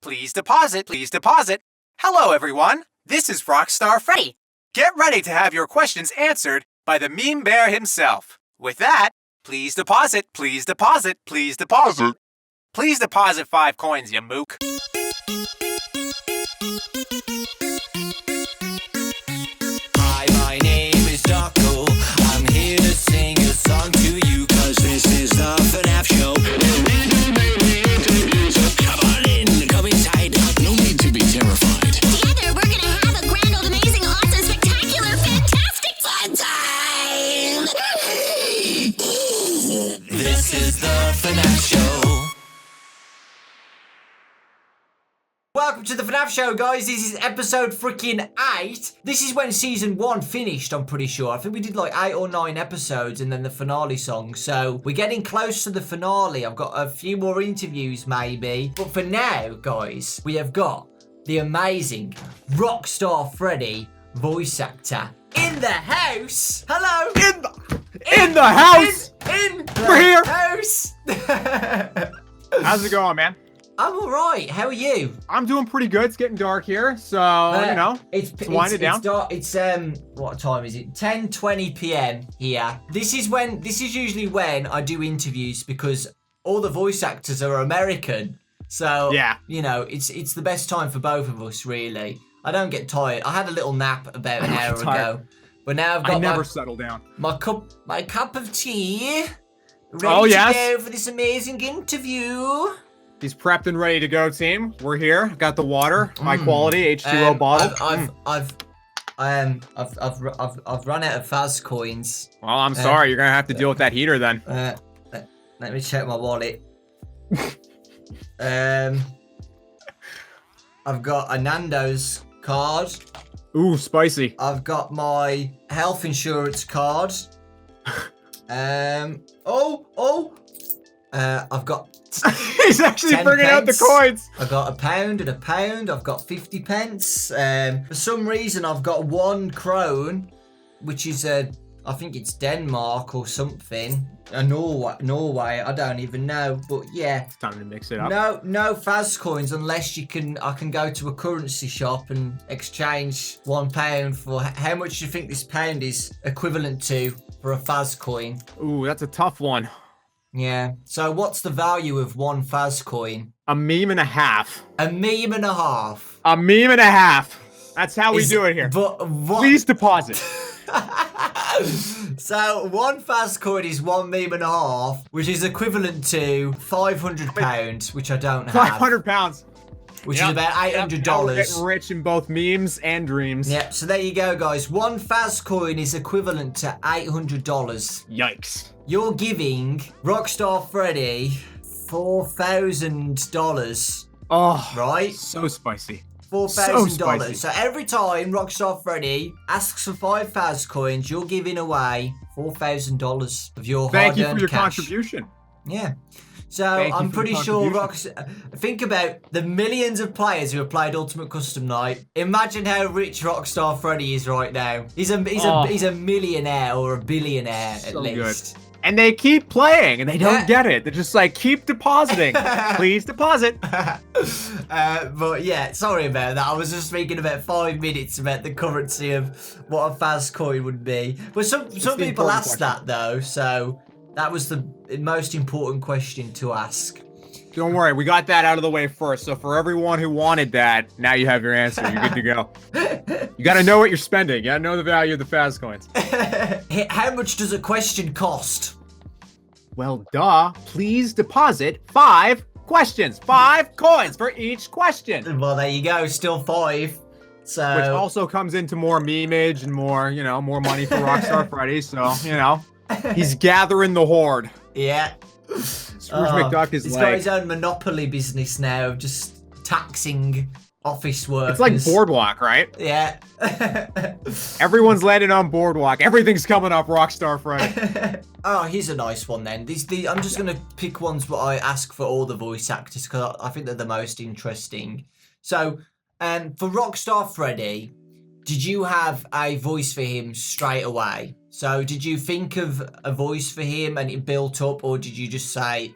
please deposit, please deposit. Hello, everyone. This is Rockstar Freddy. Get ready to have your questions answered by the meme bear himself. With that, please deposit, please deposit, please deposit. Please deposit 5 coins, you mook. Hi, my name is Dawko. I'm here to sing a song to you, cause this is the FNaF show. Come on in, come inside. No need to be terrified. Together, we're gonna have a grand old amazing, awesome, spectacular, fantastic fun time! This is the FNaF show. Welcome to the FNaF show, guys. This is episode freaking 8. This is when season 1 finished, I'm pretty sure. I think we did like 8 or 9 episodes and then the finale song. So we're getting close to the finale. I've got a few more interviews maybe. But for now, guys, we have got the amazing Rockstar Freddy voice actor in the house. Hello. In the house. In the We're here. house. How's it going, man? I'm all right. How are you? I'm doing pretty good. It's getting dark here, so It's winding down. It's dark. It's what time is it? 10:20 p.m. here. This is usually when I do interviews because all the voice actors are American. So Yeah. you know, it's the best time for both of us, really. I don't get tired. I had a little nap about an hour ago, but now I've got I never settle down. my cup of tea ready to go for this amazing interview. He's prepped and ready to go, team. We're here. Got the water, high quality H2O bottle. I've run out of Faz coins. Well, I'm sorry. You're gonna have to deal with that heater then. Let me check my wallet. I've got a Nando's card. Ooh, spicy. I've got my health insurance card. I've got. He's actually 10 bringing out the pence. coins. I've got £1 and £1. I've got 50 pence. For some reason, I've got 1 krone, which is I think it's Denmark or something. Norway. I don't even know, but yeah. It's time to mix it up. No Faz coins unless I can go to a currency shop and exchange £1 for how much do you think this pound is equivalent to for a Faz coin? Ooh, that's a tough one. Yeah. So what's the value of 1 Faz coin? A meme and a half. A meme and a half. A meme and a half. That's how we do it here. But what? Please deposit. So 1 Faz coin is 1 meme and a half, which is equivalent to £500, which I don't have. £500. Which is about $800. Now we're getting rich in both memes and dreams. Yep, so there you go, guys. 1 Faz coin is equivalent to $800. Yikes. You're giving Rockstar Freddy $4,000. Oh, right? So spicy. $4,000. So every time Rockstar Freddy asks for 5 Faz coins, you're giving away $4,000 of your hard-earned cash. Thank you for your contribution. Yeah. So I'm pretty sure think about the millions of players who have played Ultimate Custom Night. Imagine how rich Rockstar Freddy is right now. He's a millionaire or a billionaire at least. Good. And they keep playing and they don't get it. They're just like, keep depositing. Please deposit. But yeah, sorry about that. I was just speaking about 5 minutes about the currency of what a Faz coin would be. But some people ask that though, so that was the most important question to ask. Don't worry, we got that out of the way first. So for everyone who wanted that, now you have your answer. You're good to go. You got to know what you're spending. You got to know the value of the Faz coins. How much does a question cost? Well, duh. Please deposit 5 questions. 5 coins for each question. Well, there you go. Still 5. So which also comes into more memeage and more, more money for Rockstar Freddy. So, he's gathering the horde. Yeah. Scrooge McDuck is he's got his own monopoly business now of just taxing office workers. It's like Boardwalk, right? Yeah. Everyone's landing on Boardwalk. Everything's coming up Rockstar Freddy. Oh, here's a nice one then. I'm just going to pick ones what I ask for all the voice actors because I think they're the most interesting. So, for Rockstar Freddy, did you have a voice for him straight away? So did you think of a voice for him and it built up, or did you just say,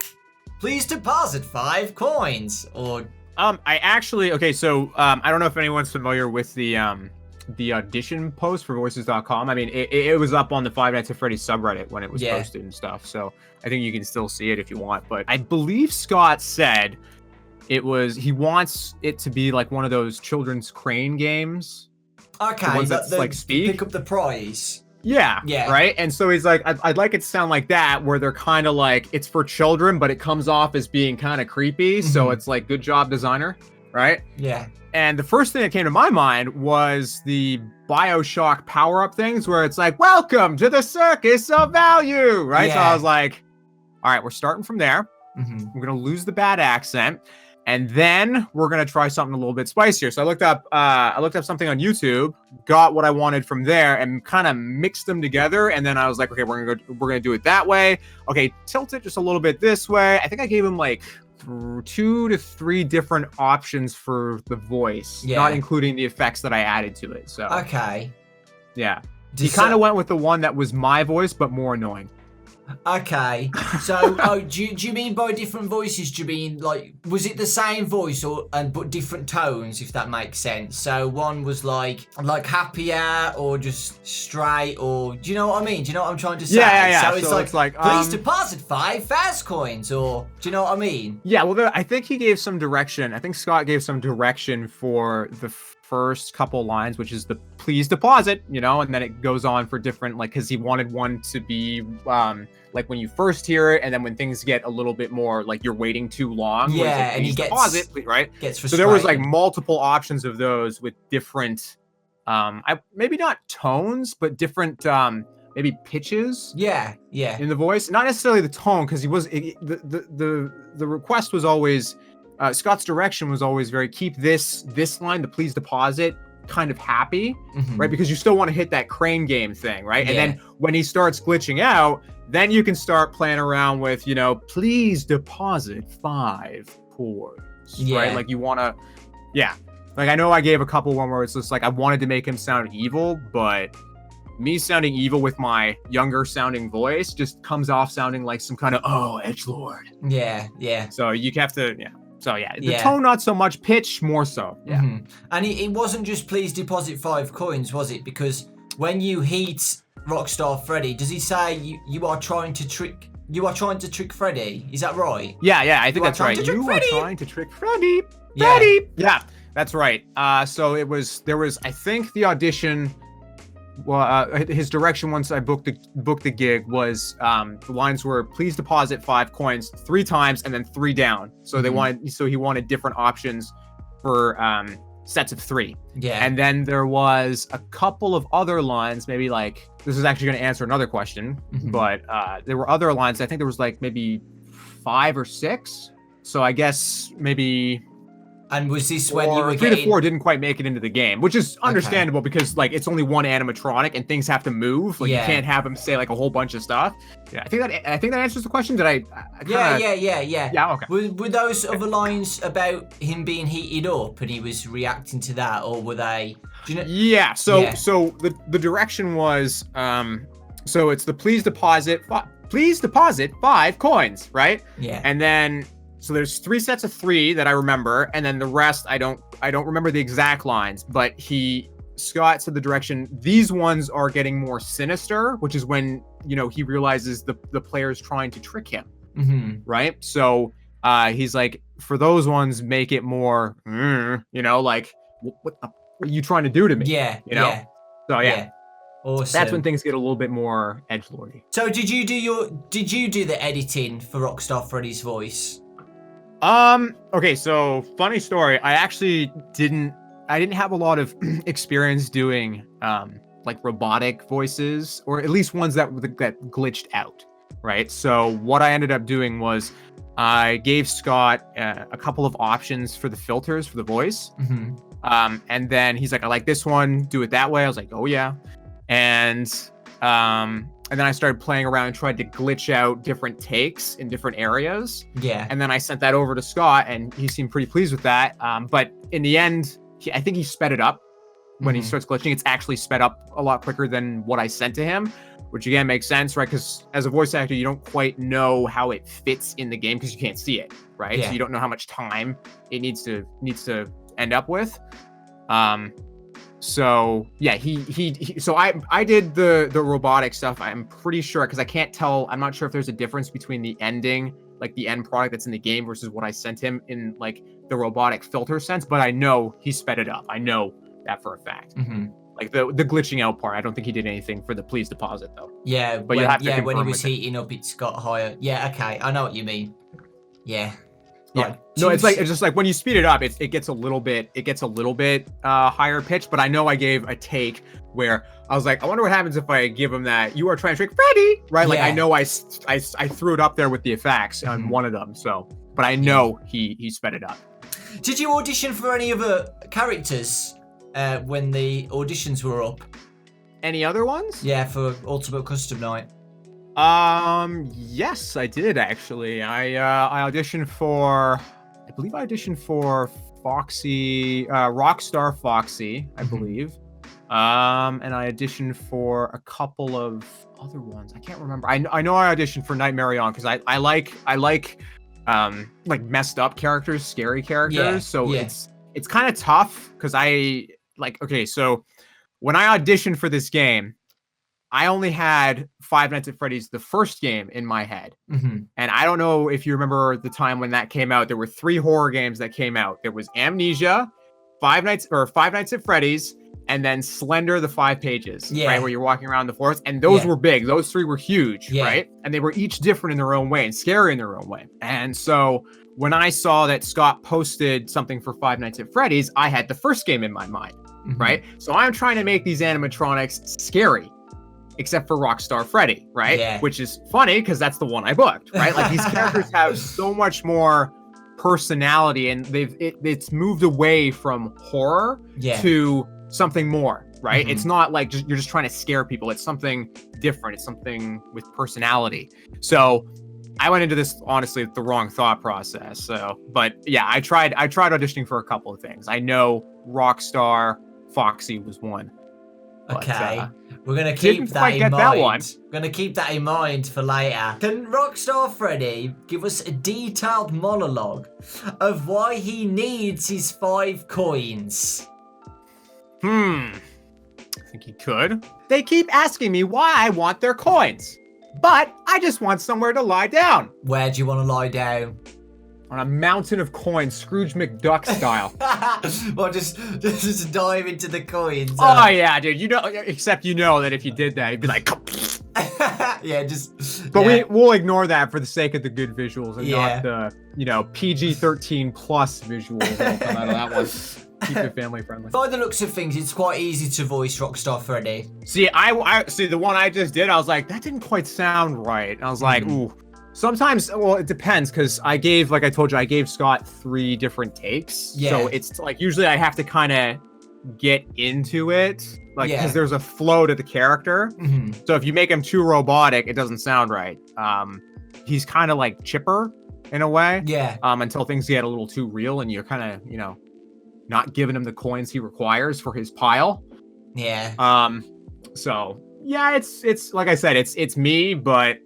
please deposit 5 coins? Or I actually so I don't know if anyone's familiar with the audition post for voices.com. I mean, it was up on the Five Nights at Freddy's subreddit when it was posted and stuff. So I think you can still see it if you want. But I believe Scott said he wants it to be like one of those children's crane games. Okay, the ones that's like speak. Pick up the prize. Yeah. Right. And so he's like, I'd like it to sound like that, where they're kind of like it's for children, but it comes off as being kind of creepy. So it's like, good job, designer. Right. Yeah. And the first thing that came to my mind was the BioShock power-up things where it's like, welcome to the circus of value, right? Yeah. So I was like, all right, we're starting from there. Mm-hmm. We're going to lose the bad accent. And then we're going to try something a little bit spicier. So I looked up something on YouTube, got what I wanted from there, and kind of mixed them together. And then I was like, okay, we're going to do it that way. Okay, tilt it just a little bit this way. I think I gave him like 2 to 3 different options for the voice, not including the effects that I added to it. So okay, yeah, he kind of went with the one that was my voice but more annoying. Okay, so do you mean by different voices? Do you mean like was it the same voice but different tones? If that makes sense. So one was like happier or just straight, or do you know what I mean? Do you know what I'm trying to say? Yeah. So it's like please deposit 5 fast coins, or do you know what I mean? Yeah. Well, I think he gave some direction. I think Scott gave some direction for the first couple lines, which is the please deposit, and then it goes on for different, like, because he wanted one to be like when you first hear it, and then when things get a little bit more like you're waiting too long, and he gets deposit, right? Gets frustrated. So there was like multiple options of those with different maybe not tones, but different maybe pitches in the voice, not necessarily the tone, because the request was always Scott's direction was always very keep this line, the please deposit, kind of happy, right? Because you still want to hit that crane game thing, right? And then when he starts glitching out, then you can start playing around with, please deposit 5 coins, right? Like you want to, like I know I gave a couple one where it's just like I wanted to make him sound evil, but me sounding evil with my younger sounding voice just comes off sounding like some kind of edgelord. Yeah. So you have to, So the tone not so much, pitch more so. Yeah. And it wasn't just please deposit 5 coins, was it? Because when you heat Rockstar Freddy, does he say you are trying to trick Freddy? Is that right? Yeah, I think that's right. You are trying to trick Freddy. Yeah, that's right. So there was I think the audition. Well, his direction once I booked the gig was the lines were please deposit 5 coins 3 times and then 3 down. So he wanted different options for sets of 3. Yeah. And then there was a couple of other lines, maybe like this is actually going to answer another question, but there were other lines. I think there was like maybe 5 or 6. So I guess maybe. And was this when you were 3 to 4 didn't quite make it into the game, which is understandable because like it's only one animatronic and things have to move. Like you can't have him say like a whole bunch of stuff. Yeah, I think that answers the question. Did I Yeah. Okay. Were those other lines about him being heated up and he was reacting to that, or were they? Do you know? Yeah. So the direction was so it's the please deposit 5 coins, right? Yeah. And then. So there's 3 sets of 3 that I remember, and then the rest I don't remember the exact lines. But Scott said the direction. These ones are getting more sinister, which is when he realizes the player's trying to trick him, right? So he's like, for those ones, make it more, like what are you trying to do to me? Yeah, So yeah. Awesome. That's when things get a little bit more edgelordy. So did you do the editing for Rockstar Freddy's voice? Okay, so funny story. I actually didn't have a lot of experience doing like robotic voices, or at least ones that glitched out, right? So what I ended up doing was I gave Scott a couple of options for the filters for the voice. And then he's like, I like this one, do it that way. I was like, oh yeah. And then I started playing around and tried to glitch out different takes in different areas. Yeah. And then I sent that over to Scott, and he seemed pretty pleased with that. But in the end, I think he sped it up when he starts glitching, it's actually sped up a lot quicker than what I sent to him, which again makes sense, right? Because as a voice actor, you don't quite know how it fits in the game because you can't see it, right? Yeah. So you don't know how much time it needs to end up with. So yeah, so I did the robotic stuff. I'm pretty sure, because I can't tell. I'm not sure if there's a difference between the ending, like the end product that's in the game, versus what I sent him in like the robotic filter sense. But I know he sped it up. I know that for a fact. Like the glitching out part, I don't think he did anything for the please deposit though. Yeah, but you have to when he confirm was with it. heating up, it's got higher. Yeah, okay, I know what you mean. Yeah. Yeah. No, it's just like when you speed it up, it gets a little bit higher pitch. But I know I gave a take where I was like, I wonder what happens if I give him that "you are trying to trick Freddy," right? Like I know I threw it up there with the effects on one of them. So, but I know he sped it up. Did you audition for any other characters when the auditions were up? Any other ones? Yeah, for Ultimate Custom Night. Yes, I did actually. I auditioned for, I believe I auditioned for Foxy, Rockstar Foxy, I believe. And I auditioned for a couple of other ones. I can't remember. I know I auditioned for Nightmare On because I like messed up characters, scary characters. Yeah, so it's kind of tough because so when I auditioned for this game, I only had Five Nights at Freddy's, the first game, in my head. And I don't know if you remember the time when that came out. There were 3 horror games that came out. There was Amnesia, Five Nights at Freddy's, and then Slender, the 5 pages, right? Where you're walking around the forest. And those were big. Those 3 were huge, right? And they were each different in their own way and scary in their own way. And so when I saw that Scott posted something for Five Nights at Freddy's, I had the first game in my mind, right? So I'm trying to make these animatronics scary, except for Rockstar Freddy, right? Yeah. Which is funny because that's the one I booked, right? Like these characters have so much more personality, and it's moved away from horror to something more, right? It's not like you're just trying to scare people. It's something different. It's something with personality. So I went into this honestly with the wrong thought process. So, but yeah, I tried auditioning for a couple of things. I know Rockstar Foxy was one. Okay, But, we're gonna keep that in mind. That one. Gonna keep that in mind for later. Can Rockstar Freddy give us a detailed monologue of why he needs his 5 coins? I think he could. They keep asking me why I want their coins, but I just want somewhere to lie down. Where do you want to lie down? On a mountain of coins, Scrooge McDuck style. Well, just dive into the coins. Oh yeah, dude. Except that if you did that, you'd be like, yeah, just. But we'll ignore that for the sake of the good visuals and not the PG-13 plus visuals that will come out of that one. Keep it family friendly. By the looks of things, it's quite easy to voice Rockstar Freddy. See, I see the one I just did. I was like, that didn't quite sound right. And I was like, ooh. Sometimes, well, it depends because like I told you, I gave Scott 3 different takes. Yeah. So it's like usually I have to kind of get into it, like because there's a flow to the character. So if you make him too robotic, it doesn't sound right. He's kind of like chipper in a way. Yeah. Until things get a little too real and you're kind of, not giving him the coins he requires for his pile. Yeah. So yeah, it's like I said, it's me, but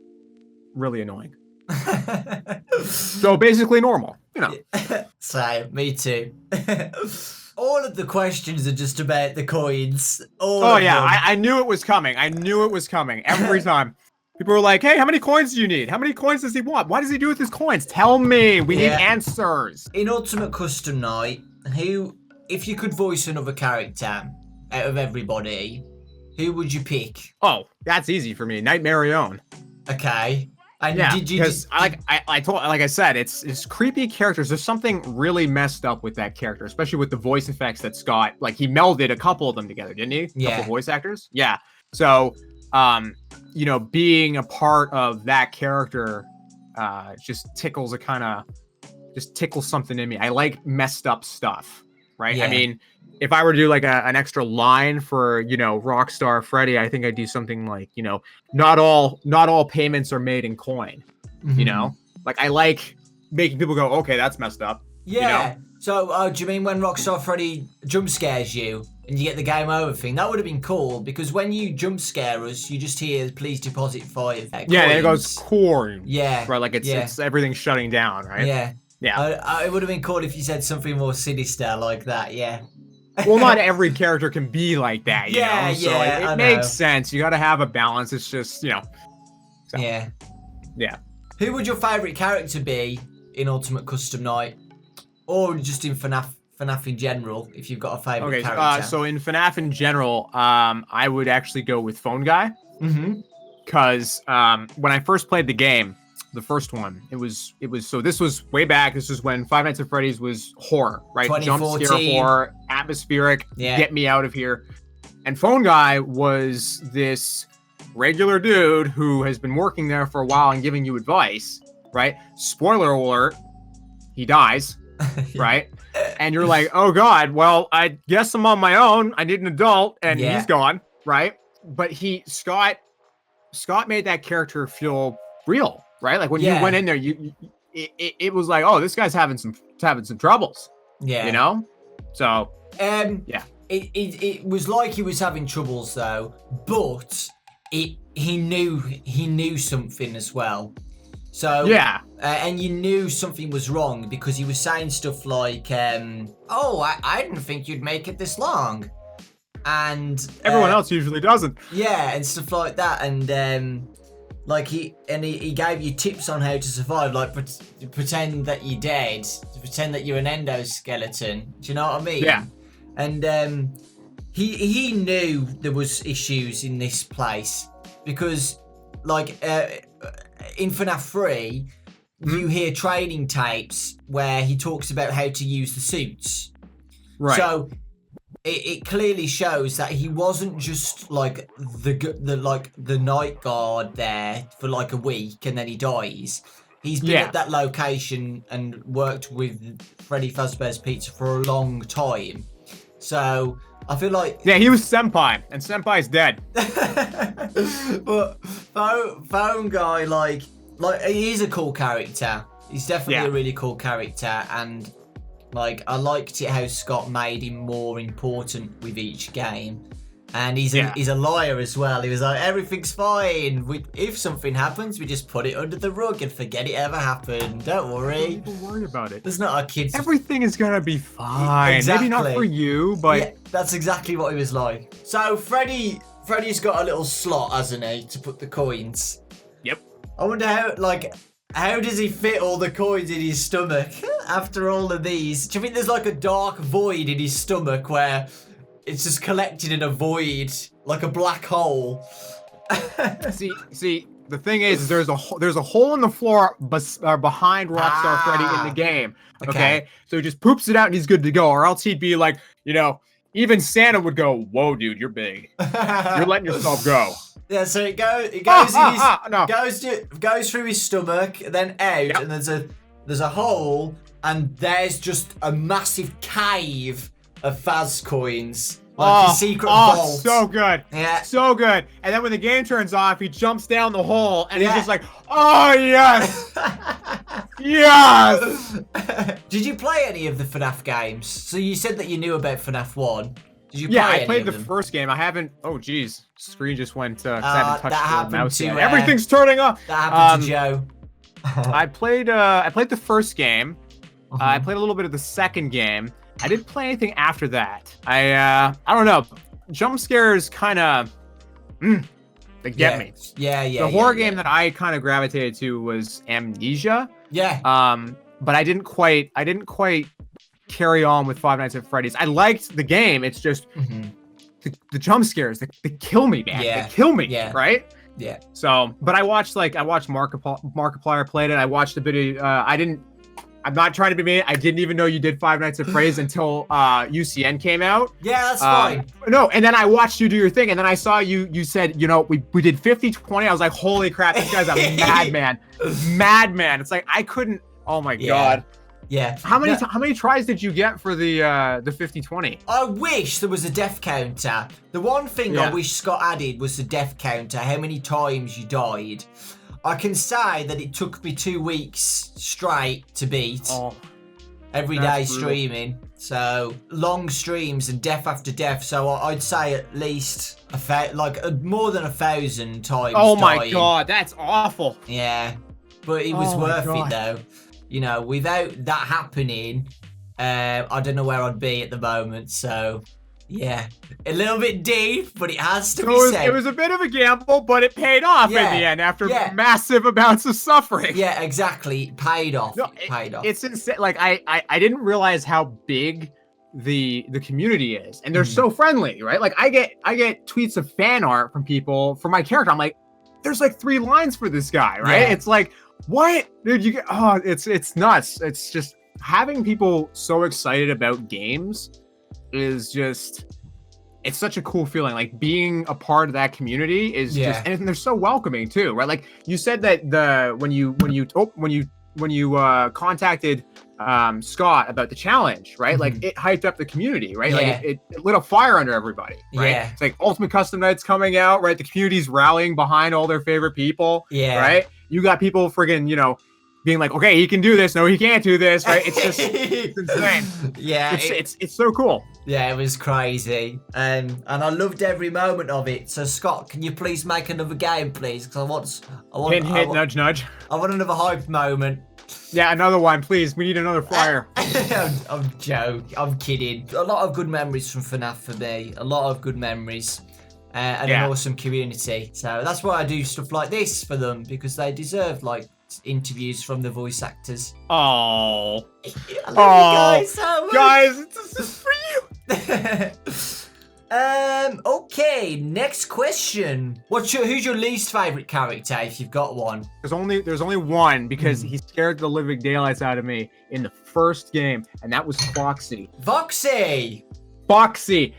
really annoying. So basically normal, So, me too. All of the questions are just about the coins. I knew it was coming. Every time. People were like, hey, how many coins do you need? How many coins does he want? What does he do with his coins? Tell me. We need answers. In Ultimate Custom Night, if you could voice another character out of everybody, who would you pick? Oh, that's easy for me. Nightmare On. Okay. And did you? Because like I said, it's creepy characters. There's something really messed up with that character, especially with the voice effects that Scott, like he melded a couple of them together, didn't he? Yeah. A couple voice actors. Yeah. So, being a part of that character, just tickles something in me. I like messed up stuff, right? Yeah. I mean, if I were to do like an extra line for, Rockstar Freddy, I think I'd do something like, not all payments are made in coin, like I like making people go, okay, that's messed up. Yeah. So, do you mean when Rockstar Freddy jump scares you, and you get the game over thing. That would have been cool because when you jump scare us, you just hear "Please deposit 5." Yeah, and it goes corn. Yeah, right. Like it's everything's shutting down, right? Yeah, yeah. It would have been cool if you said something more sinister like that. Yeah. Well, not every character can be like that, you know? So yeah, it makes sense. You got to have a balance. It's just, you know. So, yeah. Yeah. Who would your favourite character be in Ultimate Custom Night? Or just in FNaF in general, if you've got a favourite character? So in FNaF in general, I would actually go with Phone Guy. Mm-hmm. Because when I first played the game, the first one, it was so this was way back. This was when Five Nights at Freddy's was horror, right? Jump scare horror, atmospheric, get me out of here. And Phone Guy was this regular dude who has been working there for a while and giving you advice, right? Spoiler alert, he dies, right? And you're like, oh God, well, I guess I'm on my own. I need an adult, and he's gone, right? But Scott made that character feel real. Right, like when you went in there, it was like, oh, this guy's having some troubles. Yeah, you know. So, it was like he was having troubles though, but he knew something as well. So and you knew something was wrong because he was saying stuff like, oh, I didn't think you'd make it this long, and everyone else usually doesn't. Yeah, and stuff like that, and like he gave you tips on how to survive, like pretend that you're dead, pretend that you're an endoskeleton. Do you know what I mean? Yeah. And he knew there was issues in this place because, like, in FNaF 3, you hear training tapes where he talks about how to use the suits. Right. So it clearly shows that he wasn't just like the night guard there for like a week and then he dies. He's been at that location and worked with Freddy Fazbear's Pizza for a long time. So I feel like he was Senpai, and Senpai's dead. But Phone Guy, like he's a cool character. He's definitely a really cool character, and like I liked it how Scott made him more important with each game. And he's a liar as well. He was like, everything's fine. If something happens, we just put it under the rug and forget it ever happened. Don't worry. Don't worry about it. There's not our kids. Everything is gonna be fine. Exactly. Maybe not for you, but yeah, that's exactly what he was like. So Freddy's got a little slot, hasn't he, to put the coins? Yep. I wonder how does he fit all the coins in his stomach after all of these? Do you think there's like a dark void in his stomach where it's just collected in a void, like a black hole? see, the thing is there's a hole in the floor behind Rockstar Freddy in the game. Okay, so he just poops it out and he's good to go, or else he'd be like, you know, even Santa would go, "Whoa, dude, you're big. You're letting yourself go." Yeah, so it goes goes through his stomach, then out, and there's a hole, and there's just a massive cave of Faz coins. Like his secret vault. So good. Yeah. So good. And then when the game turns off, he jumps down the hole and he's just like, oh yes! Yes! Did you play any of the FNaF games? So you said that you knew about FNaF 1. Did you play I any played of the them? first game. I haven't. Oh, geez. Screen just went. 'Cause I haven't touched the mouse yet. To, everything's turning off. That happened to Joe. I played the first game. I played a little bit of the second game. I didn't play anything after that. I don't know. Jump scares kind of they get me. Yeah. The horror game that I kind of gravitated to was Amnesia. Yeah. But I didn't quite carry on with Five Nights at Freddy's. I liked the game. It's just the jump scares. They kill me, man. Yeah. They kill me. Yeah. Right. Yeah. So, but I watched Markiplier played it. I watched a bit of. I'm not trying to be mean. I didn't even know you did Five Nights at Freddy's until UCN came out. Yeah, that's fine. No, and then I watched you do your thing, and then I saw you said, you know, we did 50-20. I was like, holy crap, this guy's a madman. Madman. It's like I couldn't. Oh my god. Yeah. How many tries did you get for the 50-20? I wish there was a death counter. The one thing I wish Scott added was the death counter. How many times you died. I can say that it took me 2 weeks straight to beat. Oh. every day streaming. So long streams and death after death. So I'd say at least more than 1,000 times. Oh my dying. god, that's awful. Yeah, but it was worth it though. You know, without that happening, I don't know where I'd be at the moment. So yeah, a little bit deep, but it has to be said. It was a bit of a gamble, but it paid off in the end after massive amounts of suffering. Yeah, exactly. It paid off. No, it paid off. It's insane. Like I didn't realize how big the community is, and they're so friendly, right? Like I get tweets of fan art from people for my character. I'm like, there's like 3 lines for this guy, right? Yeah. It's like, what, dude? It's nuts. It's just having people so excited about games is just, it's such a cool feeling. Like being a part of that community is just, and they're so welcoming too, right? Like you said that when you contacted Scott about the challenge, right? Like it hyped up the community, right? Like it lit a fire under everybody, right? Yeah. It's like Ultimate Custom Night's coming out, right? The community's rallying behind all their favorite people, right? You got people friggin', being like, okay, he can do this. No, he can't do this, right? It's just, it's insane. Yeah. It's so cool. Yeah, it was crazy. And I loved every moment of it. So Scott, can you please make another game, please? Because I want hit, nudge, nudge. I want another hype moment. Yeah, another one, please. We need another flyer. I'm joking. I'm kidding. A lot of good memories from FNaF for me. A lot of good memories. And an awesome community. So that's why I do stuff like this for them, because they deserve interviews from the voice actors. Oh, I love you guys so much. Guys, this is for you. Okay, next question. Who's your least favorite character, if you've got one? There's only one, because he scared the living daylights out of me in the first game, and that was Foxy. Foxy,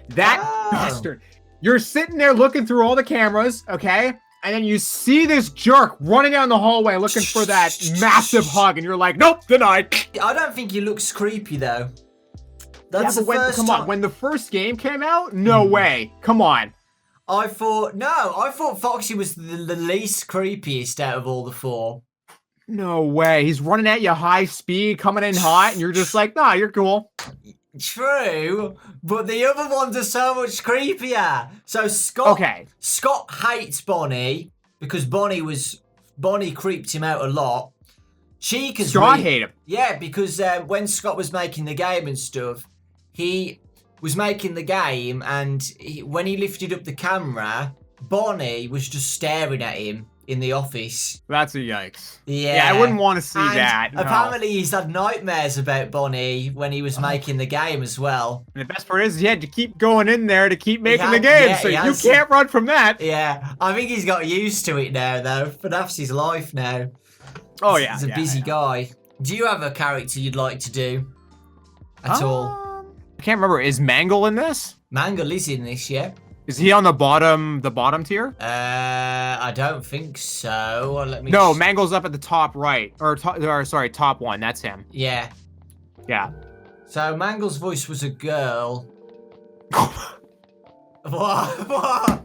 that bastard. You're sitting there looking through all the cameras, okay? And then you see this jerk running down the hallway looking for that massive hug, and you're like, nope, denied. I don't think he looks creepy though. That's the first come on, when the first game came out, no way. Come on. I thought Foxy was the least creepiest out of all the 4. No way. He's running at you high speed, coming in hot, and you're just like, nah, you're cool. True, but the other ones are so much creepier. So Scott hates Bonnie because Bonnie creeped him out a lot. Scott hate him. Yeah, because when Scott was making the game and stuff, he was making the game, and when he lifted up the camera, Bonnie was just staring at him in the office. That's a yikes. Yeah, I wouldn't want to see that. No. Apparently he's had nightmares about Bonnie when he was making the game as well. And the best part is he had to keep going in there to keep making the game, so you can't run from that. Yeah, I think he's got used to it now though. FNAF's his life now. Oh yeah. He's a busy guy. Do you have a character you'd like to do at all? I can't remember. Is Mangle in this? Mangle is in this, yeah. Is he on the bottom tier? I don't think so. Let me. No, Mangle's up at the top right, sorry, top 1. That's him. Yeah. Yeah. So Mangle's voice was a girl. What?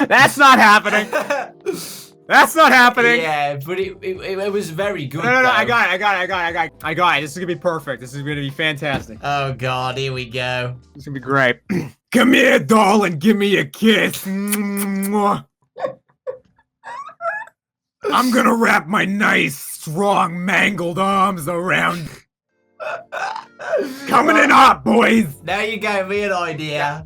That's not happening. That's not happening. Yeah, but it was very good. No, I got it. This is gonna be perfect. This is gonna be fantastic. Oh God, here we go. This is gonna be great. Come here, doll, and give me a kiss. I'm gonna wrap my nice, strong, mangled arms around. Coming in hot, boys. Now you gave me an idea.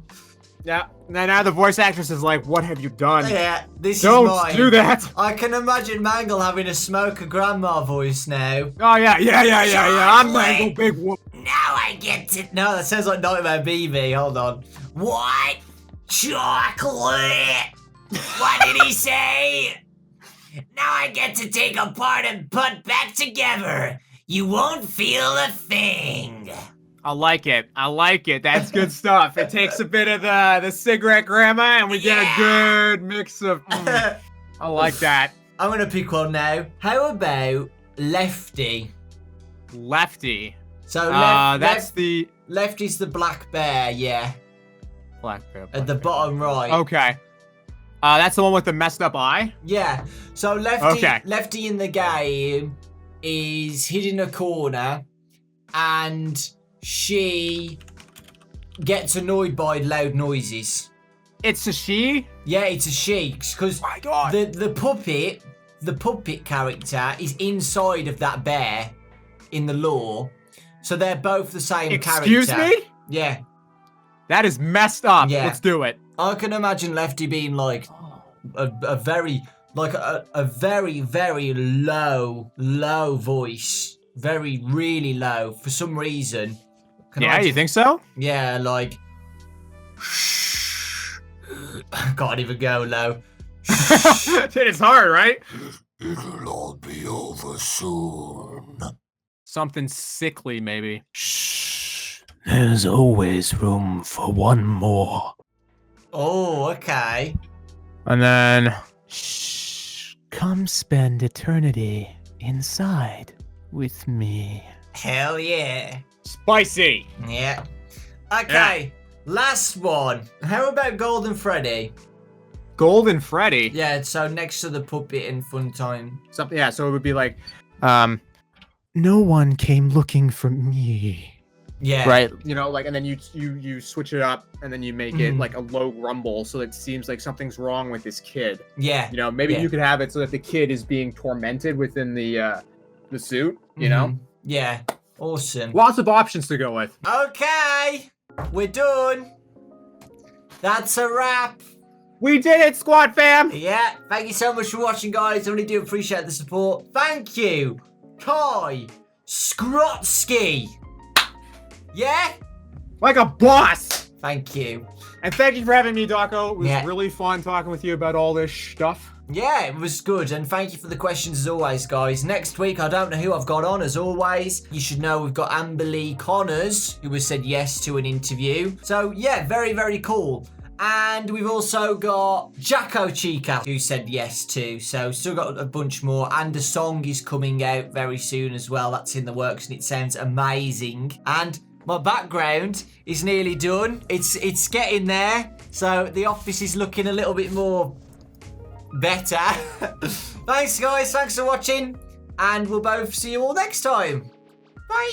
Yeah. Now the voice actress is like, what have you done? Yeah, this Don't is mine. do that. I can imagine Mangle having a smoker grandma voice now. Oh, yeah. I'm Mangle, big whoop. Now I get to... No, that sounds like Nightmare BB. Hold on. What? Chocolate? What did he say? Now I get to take apart and put back together. You won't feel a thing. I like it. That's good stuff. It takes a bit of the cigarette grandma, and we get a good mix of... I like that. I'm going to pick one now. How about Lefty? Lefty. So Lefty's the black bear, yeah. Black bear. At the bottom right. Okay. That's the one with the messed up eye? Yeah. So Lefty in the game is hid in a corner, and she gets annoyed by loud noises. It's a she? Yeah, it's a she. Because My God. the puppet character is inside of that bear in the lore. So they're both the same Excuse character. me? Yeah. That is messed up. Yeah. Let's do it. I can imagine Lefty being like a very, like a very, very low voice. Very, really low for some reason. You think so? Yeah, like... Can't even go low. It's hard, right? It'll all be over soon. Something sickly, maybe. Shh. There's always room for one more. Oh, okay. And then... Shh. Come spend eternity inside with me. Hell yeah. Spicy. Yeah. Okay, last one. How about Golden Freddy? Golden Freddy? Yeah, so next to the puppet in Fun Time. Something. Yeah, so it would be like... No one came looking for me. Yeah. Right. You know, like, and then you switch it up, and then you make it like a low rumble, so it seems like something's wrong with this kid. Yeah. You know, maybe you could have it so that the kid is being tormented within the suit. You know. Yeah. Awesome. Lots of options to go with. Okay, we're done. That's a wrap. We did it, squad fam. Yeah. Thank you so much for watching, guys. I really do appreciate the support. Thank you, Kai Skrotzki. Yeah. Like a boss. Thank you. And thank you for having me, Dawko. It was Yeah. really fun talking with you about all this stuff. Yeah, it was good, and thank you for the questions as always, guys. Next week, I don't know who I've got on, as always. You should know we've got Amber Lee Connors, who has said yes to an interview. So, yeah, very, very cool. And we've also got Jacko Chica, who said yes too. So, still got a bunch more, and a song is coming out very soon as well. That's in the works, and it sounds amazing. And my background is nearly done. It's getting there. So, the office is looking a little bit more... better. Thanks, guys. Thanks for watching. And we'll both see you all next time. Bye.